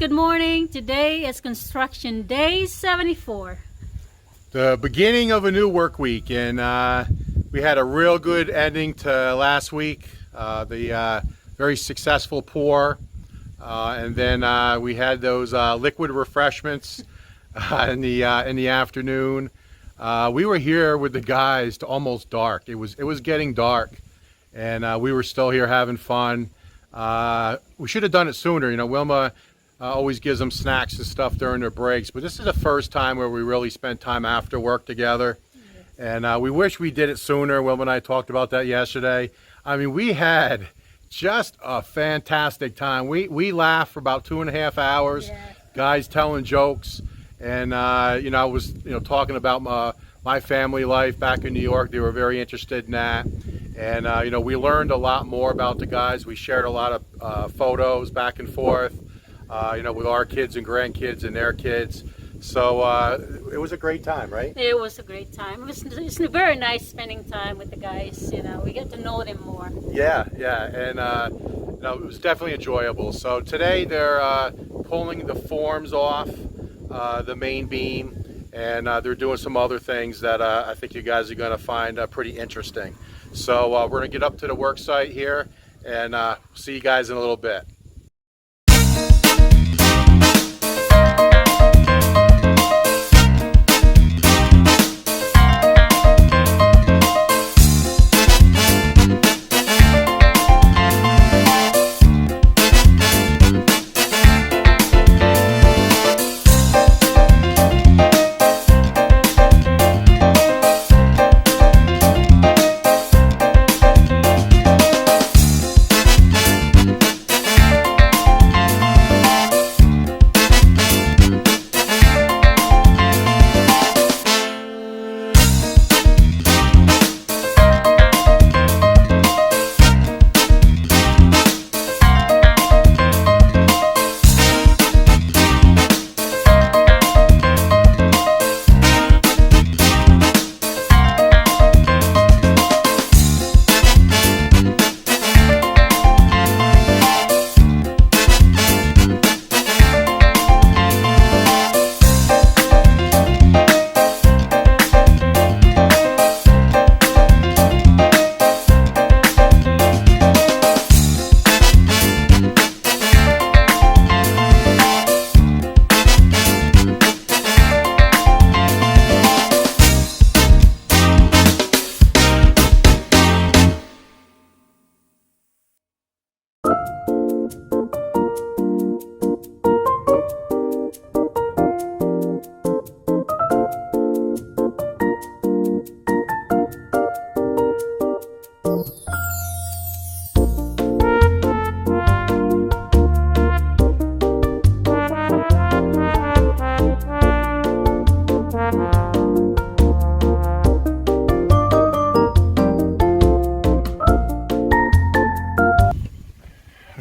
good morning. Today is construction day 74. The beginning of a new work week, and we had a real good ending to last week. The very successful pour, and then we had those liquid refreshments in the afternoon. We were here with the guys to almost dark. It was getting dark, and we were still here having fun. We should have done it sooner. You know, Wilma always gives them snacks and stuff during their breaks, but this is the first time where we really spent time after work together. And we wish we did it sooner. Wilma and I talked about that yesterday. I mean, we had just a fantastic time. We laughed for about 2.5 hours. Yeah. Guys telling jokes, and you know, I was talking about my family life back in New York. They were very interested in that, and you know, we learned a lot more about the guys. We shared a lot of photos back and forth, you know, with our kids and grandkids and their kids. So it was a great time, right? It was a great time. It's very nice spending time with the guys. You know, we get to know them more. Yeah, and you know, it was definitely enjoyable. So today they're pulling the forms off the main beam, and they're doing some other things that I think you guys are going to find pretty interesting. So we're going to get up to the work site here, and see you guys in a little bit.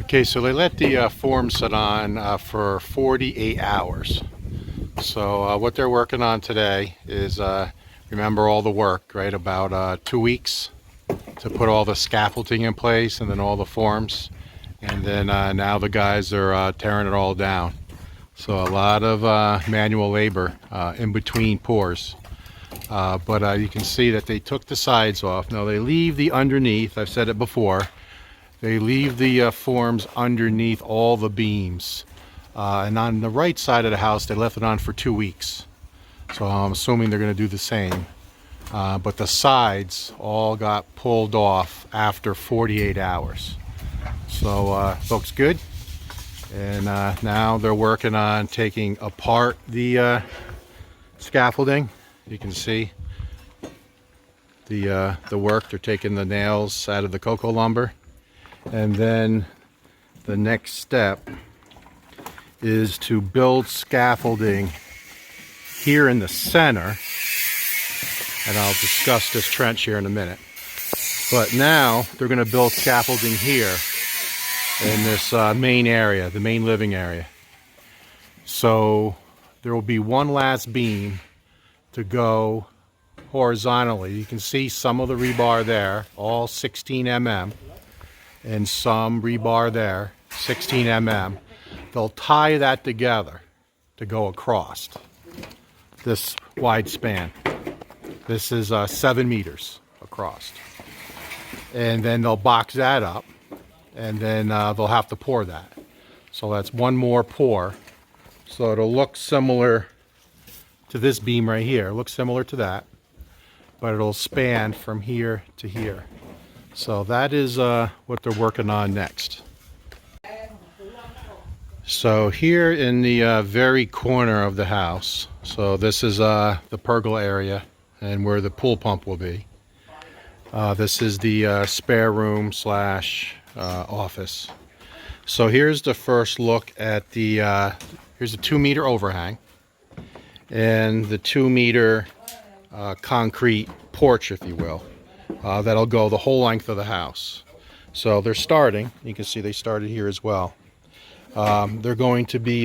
Okay, so they let the form sit on for 48 hours. So what they're working on today is, remember all the work, right? About 2 weeks to put all the scaffolding in place and then all the forms. And then now the guys are tearing it all down. So a lot of manual labor in between pours. But you can see that they took the sides off. Now they leave the underneath, I've said it before. They leave the forms underneath all the beams. And on the right side of the house, they left it on for 2 weeks. So I'm assuming they're going to do the same. But the sides all got pulled off after 48 hours. So looks good. And now they're working on taking apart the scaffolding. You can see the work. They're taking the nails out of the cocoa lumber. And then the next step is to build scaffolding here in the center, and I'll discuss this trench here in a minute. But now they're going to build scaffolding here in this main area, the main living area. So there will be one last beam to go horizontally. You can see some of the rebar there, all 16 mm. And some rebar there, 16 mm. they'll tie that together to go across this wide span. This is 7 meters across. And then they'll box that up, and then they'll have to pour that. So that's one more pour. So it'll look similar to this beam right here. It looks similar to that, but it'll span from here to here. So that is what they're working on next. So here in the very corner of the house, so this is the pergola area and where the pool pump will be. This is the spare room slash office. So here's the first look at the, here's a 2-meter overhang and the 2-meter concrete porch, if you will, that'll go the whole length of the house. So they're starting, you can see they started here as well. They're going to be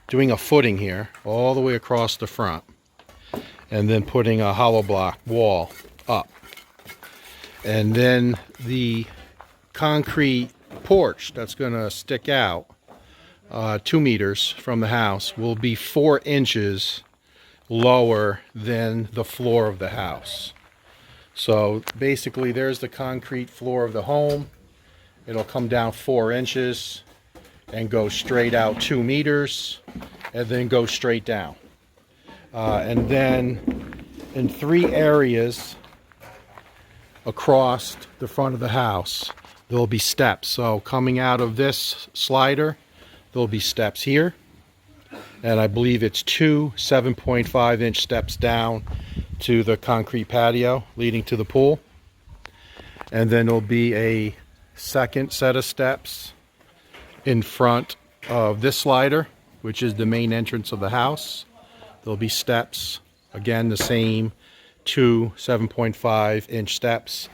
doing a footing here all the way across the front and then putting a hollow block wall up. And then the concrete porch that's going to stick out 2 meters from the house will be 4 inches lower than the floor of the house. So basically there's the concrete floor of the home. It'll come down 4 inches and go straight out 2 meters and then go straight down. And then in 3 areas across the front of the house, there'll be steps. So coming out of this slider, there'll be steps here. And I believe it's 2 7.5-inch steps down to the concrete patio leading to the pool. And then there'll be a second set of steps in front of this slider, which is the main entrance of the house. There'll be steps, again the same 2 7.5-inch steps,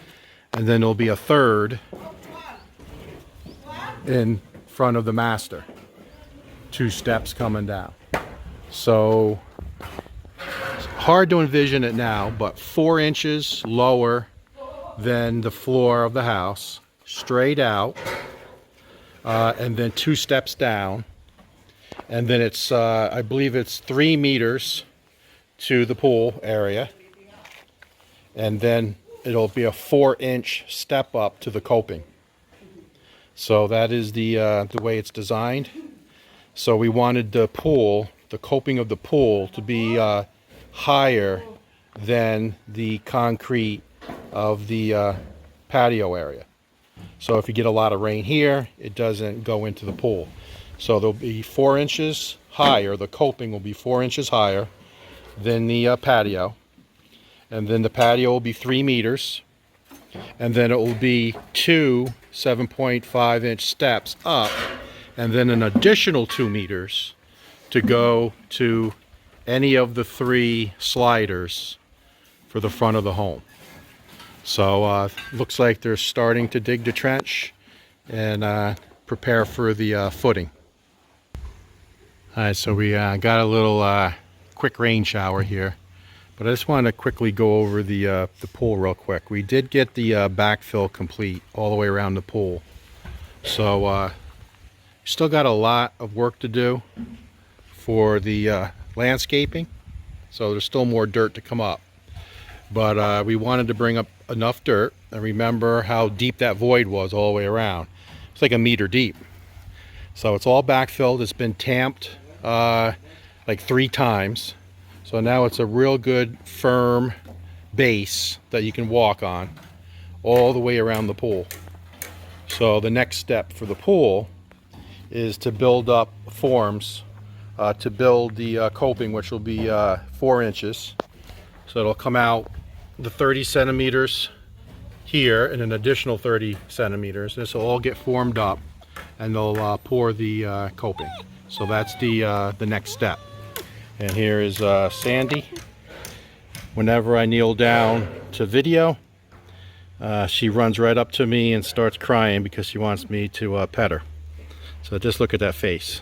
and then there'll be a third in front of the master. 2 steps coming down. So it's hard to envision it now, but 4 inches lower than the floor of the house, straight out, and then 2 steps down, and then it's I believe it's 3 meters to the pool area, and then it'll be a 4-inch step up to the coping. So that is the way it's designed. So we wanted the pool, the coping of the pool, to be higher than the concrete of the patio area. So if you get a lot of rain here, it doesn't go into the pool. So there'll be 4 inches higher, the coping will be 4 inches higher than the patio. And then the patio will be 3 meters. And then it will be 2 7.5-inch steps up, and then an additional 2 meters to go to any of the 3 sliders for the front of the home. So looks like they're starting to dig the trench and prepare for the footing. All right, so we got a little quick rain shower here, but I just want to quickly go over the pool real quick. We did get the backfill complete all the way around the pool. So still got a lot of work to do for the landscaping. So there's still more dirt to come up. But we wanted to bring up enough dirt, and remember how deep that void was all the way around. It's like 1 meter deep. So it's all backfilled. It's been tamped like 3 times. So now it's a real good firm base that you can walk on all the way around the pool. So the next step for the pool is to build up forms to build the coping, which will be 4 inches. So it'll come out the 30 centimeters here and an additional 30 centimeters. This will all get formed up, and they'll pour the coping. So that's the next step. And here is Sandy. Whenever I kneel down to video, she runs right up to me and starts crying because she wants me to pet her. So just look at that face.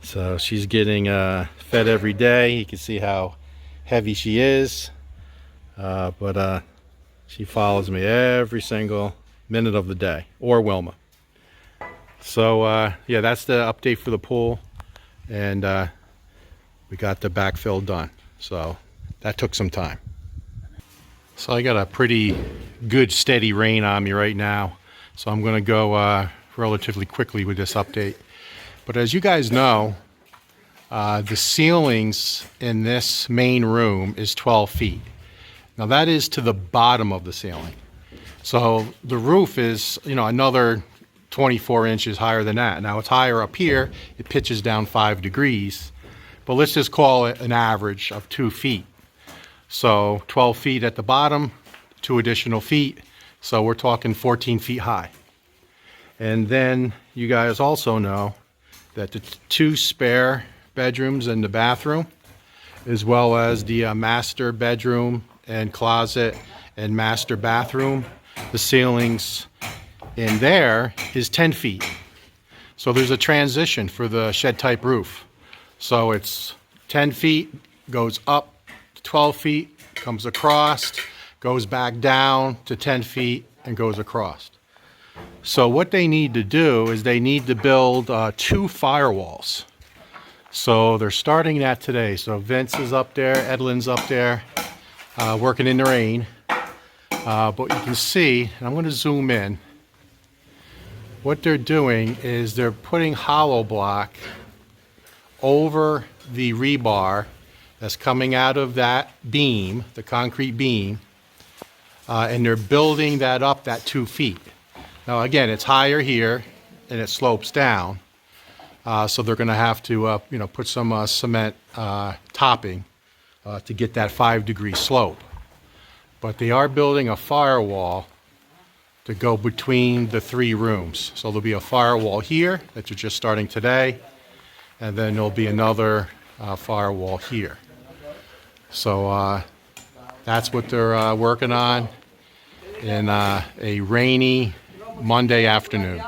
So she's getting fed every day. You can see how heavy she is, but she follows me every single minute of the day, or Wilma. So yeah, that's the update for the pool, and we got the backfill done. So that took some time. So I got a pretty good steady rain on me right now, so I'm going to go relatively quickly with this update. But as you guys know, the ceilings in this main room is 12 feet. Now that is to the bottom of the ceiling. So the roof is, another 24 inches higher than that. Now it's higher up here, it pitches down 5 degrees, but let's just call it an average of 2 feet. So 12 feet at the bottom, 2 additional feet, so we're talking 14 feet high. And then you guys also know that the 2 spare bedrooms in the bathroom, as well as the master bedroom and closet and master bathroom, the ceilings in there is 10 feet. So there's a transition for the shed type roof. So it's 10 feet, goes up to 12 feet, comes across, goes back down to 10 feet and goes across. So what they need to do is they need to build 2 firewalls. So they're starting that today. So Vince is up there, Edlin's up there, working in the rain. But you can see, and I'm going to zoom in, what they're doing is they're putting hollow block over the rebar that's coming out of that beam, the concrete beam, and they're building that up that 2 feet. Now again, it's higher here and it slopes down, so they're going to have to put some cement topping to get that 5-degree slope. But they are building a firewall to go between the 3 rooms. So there'll be a firewall here that you're just starting today, and then there'll be another firewall here. So that's what they're working on in a rainy Monday afternoon.